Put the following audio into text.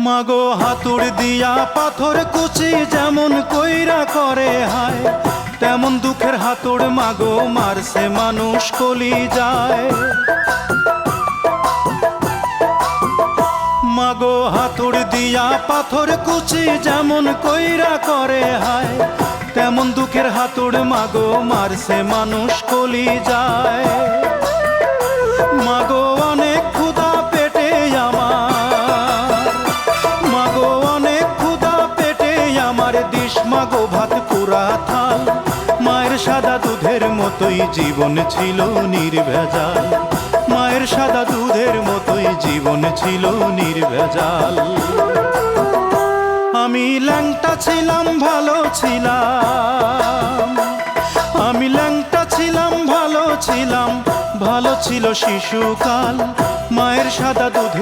মাগো হাতুড় দিয়া পাথর কুচি যেমন কইরা করে হায়, তেমন দুঃখের হাতুড় মাগো মারছে মানুষ কলি যায়। মাগো হাতুড় দিয়া পাথর কুচি যেমন কইরা করে হায়, তেমন দুঃখের হাতুড় মাগো মারছে মানুষ কলি যায়। মাগো অনেক ক্ষুধা পেটে আমার, মাগো অনেক ক্ষুধা পেটে আমার, দিস মাগো ভাত পুরা থাল। মায়ের সাদা দুধের মতোই জীবন ছিল নির্ভেজাল, মায়ের সাদা দুধের মতোই জীবন ছিল নির্ভেজাল। আমি ল্যাংটা ছিলাম ভালো ছিলাম, আমি ল্যাংটা ছিলাম ভালো ছিলাম, ভালো ছিল শিশুকাল। মায়ের সাদা দুধে